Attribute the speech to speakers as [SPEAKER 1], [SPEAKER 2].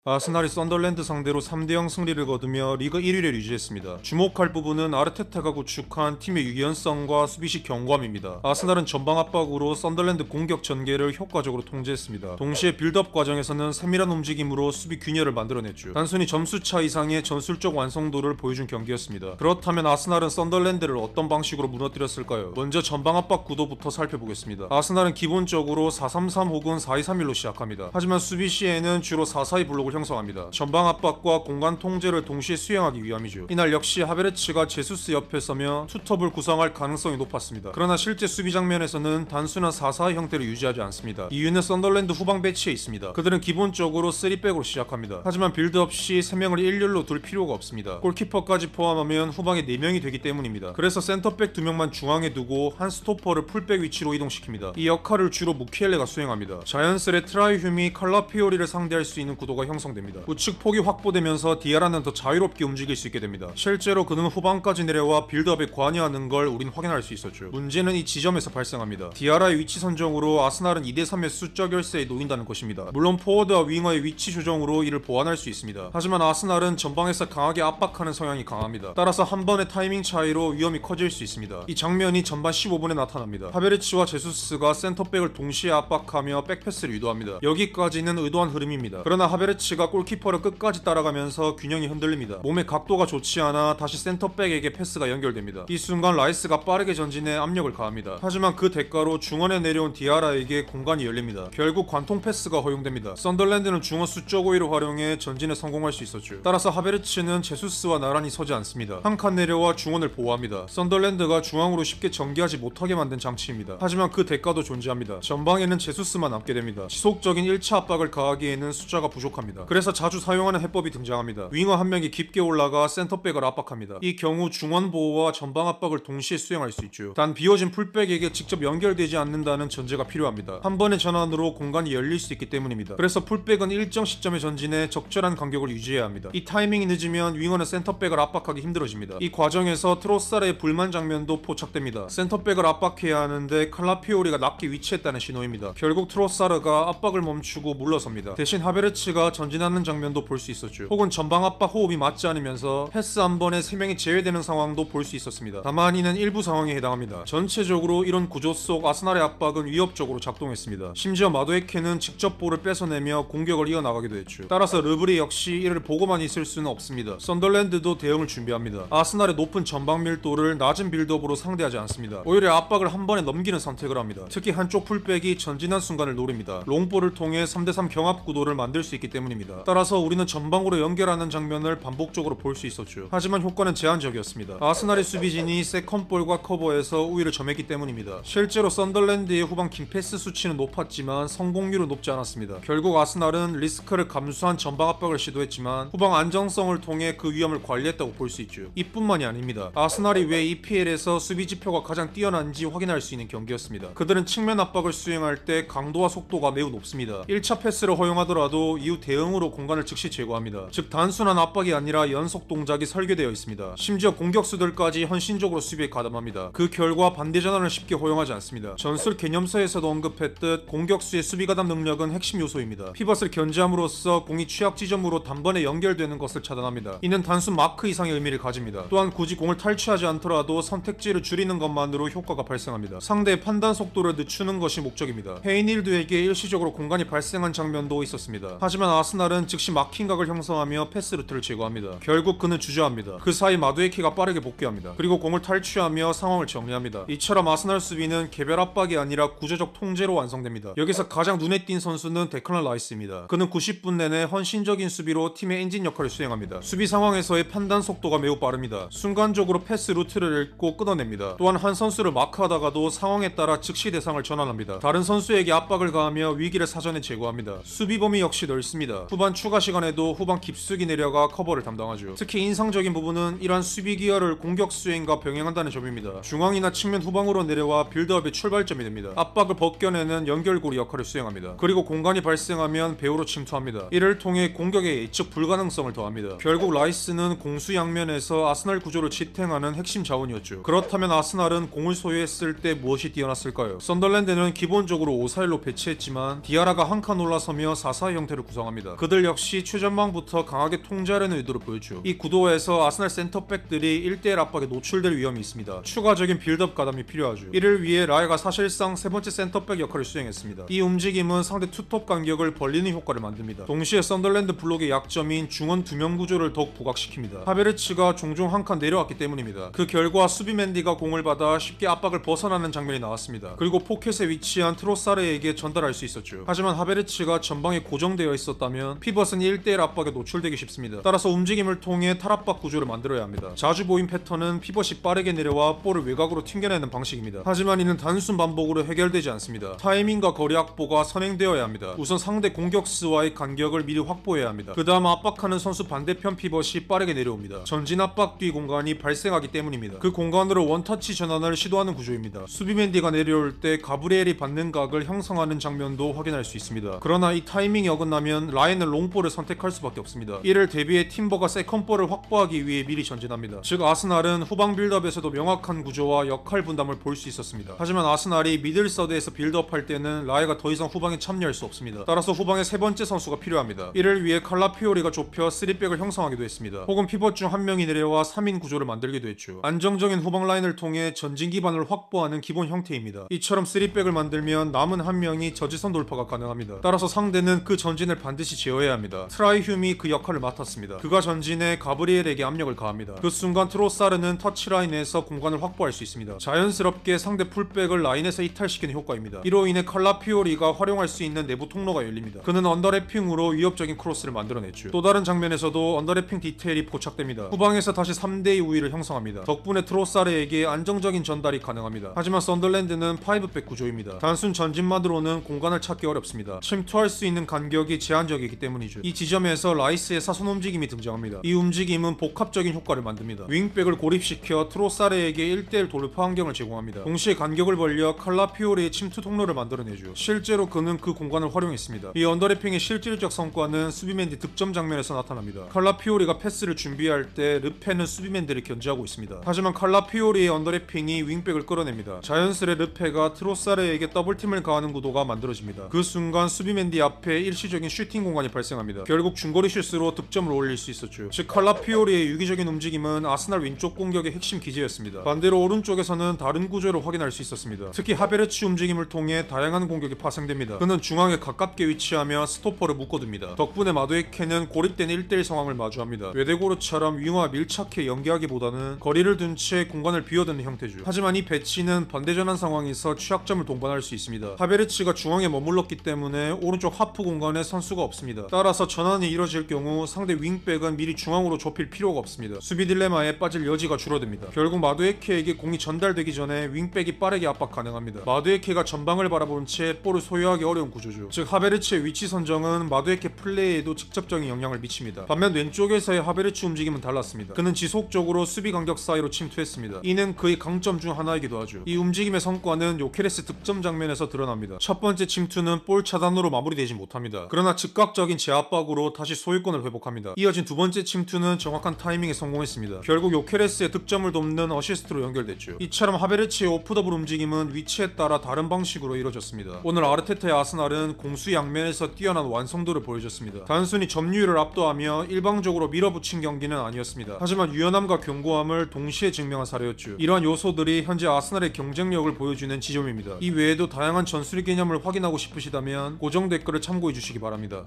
[SPEAKER 1] 아스날이 썬더랜드 상대로 3대0 승리를 거두며 리그 1위를 유지했습니다. 주목할 부분은 아르테타가 구축한 팀의 유연성과 수비식 견고함입니다. 아스날은 전방 압박으로 썬더랜드 공격 전개를 효과적으로 통제했습니다. 동시에 빌드업 과정에서는 세밀한 움직임으로 수비 균열을 만들어냈죠. 단순히 점수차 이상의 전술적 완성도를 보여준 경기였습니다. 그렇다면 아스날은 썬더랜드를 어떤 방식으로 무너뜨렸을까요? 먼저 전방 압박 구도부터 살펴보겠습니다. 아스날은 기본적으로 4-3-3 혹은 4-2-3-1로 시작합니다. 하지만 수비 시에는 주로 4-4-2 블록을 형성합니다. 전방 압박과 공간 통제를 동시에 수행하기 위함이죠. 이날 역시 하베르츠가 제수스 옆에 서며 투톱을 구성할 가능성이 높았습니다. 그러나 실제 수비 장면에서는 단순한 4-4 형태를 유지하지 않습니다. 이유는 썬더랜드 후방 배치에 있습니다. 그들은 기본적으로 3백으로 시작합니다. 하지만 빌드업 시 3명을 일렬로 둘 필요가 없습니다. 골키퍼까지 포함하면 후방에 4명이 되기 때문입니다. 그래서 센터백 2명만 중앙에 두고 한 스토퍼를 풀백 위치로 이동시킵니다. 이 역할을 주로 무키엘레가 수행합니다. 자연스레 트라이휴미 칼라피오리를 상대할 수 있는 구도가 형성됩니다. 우측 폭이 확보되면서 디아라는 더 자유롭게 움직일 수 있게 됩니다. 실제로 그는 후방까지 내려와 빌드업에 관여하는 걸 우린 확인할 수 있었죠. 문제는 이 지점에서 발생합니다. 디아라의 위치 선정으로 아스날은 2대3의 숫자 결세에 놓인다는 것입니다. 물론 포워드와 윙어의 위치 조정으로 이를 보완할 수 있습니다. 하지만 아스날은 전방에서 강하게 압박하는 성향이 강합니다. 따라서 한 번의 타이밍 차이로 위험이 커질 수 있습니다. 이 장면이 전반 15분에 나타납니다. 하베르츠와 제수스가 센터백을 동시에 압박하며 백패스를 유도합니다. 여기까지는 의도한 흐름입니다. 그러나 하베르츠가 골키퍼를 끝까지 따라가면서 균형이 흔들립니다. 몸의 각도가 좋지 않아 다시 센터백에게 패스가 연결됩니다. 이 순간 라이스가 빠르게 전진해 압력을 가합니다. 하지만 그 대가로 중원에 내려온 디아라에게 공간이 열립니다. 결국 관통 패스가 허용됩니다. 썬더랜드는 중원 수적 오이를 활용해 전진에 성공할 수 있었죠. 따라서 하베르츠는 제수스와 나란히 서지 않습니다. 한 칸 내려와 중원을 보호합니다. 썬더랜드가 중앙으로 쉽게 전개하지 못하게 만든 장치입니다. 하지만 그 대가도 존재합니다. 전방에는 제수스만 남게 됩니다. 지속적인 1차 압박을 가하기에는 숫자가 부족합니다. 그래서 자주 사용하는 해법이 등장합니다. 윙어 한 명이 깊게 올라가 센터백을 압박합니다. 이 경우 중원 보호와 전방 압박을 동시에 수행할 수 있죠. 단 비워진 풀백에게 직접 연결되지 않는다는 전제가 필요합니다. 한 번의 전환으로 공간이 열릴 수 있기 때문입니다. 그래서 풀백은 일정 시점에 전진해 적절한 간격을 유지해야 합니다. 이 타이밍이 늦으면 윙어는 센터백을 압박하기 힘들어집니다. 이 과정에서 트로사르의 불만 장면도 포착됩니다. 센터백을 압박해야 하는데 칼라피오리가 낮게 위치했다는 신호입니다. 결국 트로사르가 압박을 멈추고 물러섭니다. 대신 하베르츠가 전진하는 장면도 볼 수 있었죠. 혹은 전방 압박 호흡이 맞지 않으면서 패스 한 번에 3명이 제외되는 상황도 볼 수 있었습니다. 다만 이는 일부 상황에 해당합니다. 전체적으로 이런 구조 속 아스날의 압박은 위협적으로 작동했습니다. 심지어 마도에케는 직접 볼을 뺏어내며 공격을 이어나가기도 했죠. 따라서 르브리 역시 이를 보고만 있을 수는 없습니다. 썬더랜드도 대응을 준비합니다. 아스날의 높은 전방 밀도를 낮은 빌드업으로 상대하지 않습니다. 오히려 압박을 한 번에 넘기는 선택을 합니다. 특히 한쪽 풀백이 전진한 순간을 노립니다. 롱볼을 통해 3대3 경합 구도를 만들 수 있기 때문입니다. 따라서 우리는 전방으로 연결하는 장면을 반복적으로 볼 수 있었죠. 하지만 효과는 제한적이었습니다. 아스날의 수비진이 세컨볼과 커버에서 우위를 점했기 때문입니다. 실제로 썬더랜드의 후방 킹패스 수치는 높았지만 성공률은 높지 않았습니다. 결국 아스날은 리스크를 감수한 전방 압박을 시도했지만 후방 안정성을 통해 그 위험을 관리했다고 볼 수 있죠. 이뿐만이 아닙니다. 아스날이 왜 EPL에서 수비 지표가 가장 뛰어난지 확인할 수 있는 경기였습니다. 그들은 측면 압박을 수행할 때 강도와 속도가 매우 높습니다. 1차 패스를 허용하더라도 이후 대응으로 공간을 즉시 제거합니다. 즉 단순한 압박이 아니라 연속 동작이 설계되어 있습니다. 심지어 공격수들까지 헌신적으로 수비에 가담합니다. 그 결과 반대 전환을 쉽게 허용하지 않습니다. 전술 개념서에서도 언급했듯 공격수의 수비 가담 능력은 핵심 요소입니다. 피벗을 견제함으로써 공이 취약 지점으로 단번에 연결되는 것을 차단합니다. 이는 단순 마크 이상의 의미를 가집니다. 또한 굳이 공을 탈취하지 않더라도 선택지를 줄이는 것만으로 효과가 발생합니다. 상대의 판단 속도를 늦추는 것이 목적입니다. 헤이닐드에게 일시적으로 공간이 발생한 장면도 있었습니다. 하지만 아스날은 즉시 막힌 각을 형성하며 패스 루트를 제거합니다. 결국 그는 주저합니다. 그 사이 마두에키가 빠르게 복귀합니다. 그리고 공을 탈취하며 상황을 정리합니다. 이처럼 아스날 수비는 개별 압박이 아니라 구조적 통제로 완성됩니다. 여기서 가장 눈에 띈 선수는 데클란 라이스입니다. 그는 90분 내내 헌신적인 수비로 팀의 엔진 역할을 수행합니다. 수비 상황에서의 판단 속도가 매우 빠릅니다. 순간적으로 패스 루트를 읽고 끊어냅니다. 또한 한 선수를 마크하다가도 상황에 따라 즉시 대상을 전환합니다. 다른 선수에게 압박을 가하며 위기를 사전에 제거합니다. 수비 범위 역시 넓습니다. 후반 추가 시간에도 후방 깊숙이 내려가 커버를 담당하죠. 특히 인상적인 부분은 이러한 수비 기여를 공격 수행과 병행한다는 점입니다. 중앙이나 측면 후방으로 내려와 빌드업의 출발점이 됩니다. 압박을 벗겨내는 연결고리 역할을 수행합니다. 그리고 공간이 발생하면 배우로 침투합니다. 이를 통해 공격의 예측 불가능성을 더합니다. 결국 라이스는 공수 양면에서 아스날 구조를 지탱하는 핵심 자원이었죠. 그렇다면 아스날은 공을 소유했을 때 무엇이 뛰어났을까요? 썬더랜드는 기본적으로 5-4-1로 배치했지만 디아라가 한 칸 올라서며 4-4 형태를 구성합니다. 있습니다. 그들 역시 최전방부터 강하게 통제하려는 의도를 보였죠. 이 구도에서 아스날 센터백들이 1대1 압박에 노출될 위험이 있습니다. 추가적인 빌드업 가담이 필요하죠. 이를 위해 라야가 사실상 세 번째 센터백 역할을 수행했습니다. 이 움직임은 상대 투톱 간격을 벌리는 효과를 만듭니다. 동시에 썬덜랜드 블록의 약점인 중원 2명 구조를 더욱 부각시킵니다. 하베르츠가 종종 한 칸 내려왔기 때문입니다. 그 결과 수비 맨디가 공을 받아 쉽게 압박을 벗어나는 장면이 나왔습니다. 그리고 포켓에 위치한 트로사르에게 전달할 수 있었죠. 하지만 하베르츠가 전방에 고정되어 있었다면 피벗은 1대1 압박에 노출되기 쉽습니다. 따라서 움직임을 통해 탈압박 구조를 만들어야 합니다. 자주 보인 패턴은 피벗이 빠르게 내려와 볼을 외곽으로 튕겨내는 방식입니다. 하지만 이는 단순 반복으로 해결되지 않습니다. 타이밍과 거리 확보가 선행되어야 합니다. 우선 상대 공격수와의 간격을 미리 확보해야 합니다. 그 다음 압박하는 선수 반대편 피벗이 빠르게 내려옵니다. 전진 압박 뒤 공간이 발생하기 때문입니다. 그 공간으로 원터치 전환을 시도하는 구조입니다. 수비맨디가 내려올 때 가브리엘이 받는 각을 형성하는 장면도 확인할 수 있습니다. 그러나 이 타이밍이 어긋나면 라인은 롱볼을 선택할 수밖에 없습니다. 이를 대비해 팀버가 세컨볼을 확보하기 위해 미리 전진합니다. 즉 아스날은 후방 빌드업에서도 명확한 구조와 역할 분담을 볼 수 있었습니다. 하지만 아스날이 미들 서드에서 빌드업할 때는 라야가 더 이상 후방에 참여할 수 없습니다. 따라서 후방에 세 번째 선수가 필요합니다. 이를 위해 칼라피오리가 좁혀 3백을 형성하기도 했습니다. 혹은 피벗 중 한 명이 내려와 3인 구조를 만들기도 했죠. 안정적인 후방 라인을 통해 전진 기반을 확보하는 기본 형태입니다. 이처럼 3백을 만들면 남은 한 명이 저지선 돌파가 가능합니다. 따라서 상대는 그 전진을 반드시 제어해야 합니다. 트라이휴이 그 역할을 맡았습니다. 그가 전진해 가브리엘에게 압력을 가합니다. 그 순간 트로사르는 터치라인에서 공간을 확보할 수 있습니다. 자연스럽게 상대 풀백을 라인에서 이탈시키는 효과입니다. 이로 인해 칼라피오리가 활용할 수 있는 내부 통로가 열립니다. 그는 언더래핑으로 위협적인 크로스를 만들어냈죠. 또 다른 장면에서도 언더래핑 디테일이 포착됩니다. 후방에서 다시 3대2 우위를 형성합니다. 덕분에 트로사르에게 안정적인 전달이 가능합니다. 하지만 썬덜랜드는 5백 구조입니다. 단순 전진만으로는 공간을 찾기 어렵습니다. 침투할 수 있는 간격이 제한적이기 때문이죠. 이 지점에서 라이스의 사선 움직임이 등장합니다. 이 움직임은 복합적인 효과를 만듭니다. 윙백을 고립시켜 트로사르에게 1대1 돌파 환경을 제공합니다. 동시에 간격을 벌려 칼라피오리의 침투 통로를 만들어내죠. 실제로 그는 그 공간을 활용했습니다. 이 언더래핑의 실질적 성과는 수비맨디 득점 장면에서 나타납니다. 칼라피오리가 패스를 준비할 때 르페는 수비맨들을 견제하고 있습니다. 하지만 칼라피오리의 언더래핑이 윙백을 끌어냅니다. 자연스레 르페가 트로사르에게 더블팀을 가하는 구도가 만들어집니다. 그 순간 수비맨디 앞에 일시적인 슈팅 공간이 발생합니다. 결국 중거리 슛으로 득점을 올릴 수 있었죠. 즉 칼라피오리의 유기적인 움직임은 아스날 왼쪽 공격의 핵심 기제였습니다. 반대로 오른쪽에서는 다른 구조를 확인할 수 있었습니다. 특히 하베르츠 움직임을 통해 다양한 공격이 파생됩니다. 그는 중앙에 가깝게 위치하며 스토퍼를 묶어둡니다. 덕분에 마두에케는 고립된 1대1 상황을 마주합니다. 외대고르처럼 윙어와 밀착해 연계하기보다는 거리를 둔 채 공간을 비워두는 형태죠. 하지만 이 배치는 반대전환 상황에서 취약점을 동반할 수 있습니다. 하베르츠가 중앙에 머물렀기 때문에 오른쪽 하프 공간에 선수가 없습니다. 따라서 전환이 이뤄질 경우 상대 윙백은 미리 중앙으로 좁힐 필요가 없습니다. 수비 딜레마에 빠질 여지가 줄어듭니다. 결국 마두에케에게 공이 전달되기 전에 윙백이 빠르게 압박 가능합니다. 마두에케가 전방을 바라본 채 볼을 소유하기 어려운 구조죠. 즉 하베르츠의 위치 선정은 마두에케 플레이에도 직접적인 영향을 미칩니다. 반면 왼쪽에서의 하베르츠 움직임은 달랐습니다. 그는 지속적으로 수비 간격 사이로 침투했습니다. 이는 그의 강점 중 하나이기도 하죠. 이 움직임의 성과는 요케레스 득점 장면에서 드러납니다. 첫 번째 침투는 볼 차단으로 마무리되지 못합니다. 그러나 즉각적인 제압박으로 다시 소유권을 회복합니다. 이어진 두 번째 침투는 정확한 타이밍에 성공했습니다. 결국 요케레스의 득점을 돕는 어시스트로 연결됐죠. 이처럼 하베르츠의 오프더블 움직임은 위치에 따라 다른 방식으로 이루어졌습니다. 오늘 아르테타의 아스날은 공수 양면에서 뛰어난 완성도를 보여줬습니다. 단순히 점유율을 압도하며 일방적으로 밀어붙인 경기는 아니었습니다. 하지만 유연함과 견고함을 동시에 증명한 사례였죠. 이러한 요소들이 현재 아스날의 경쟁력을 보여주는 지점입니다. 이 외에도 다양한 전술 개념을 확인하고 싶으시다면 고정 댓글을 참고해 주시기 바랍니다.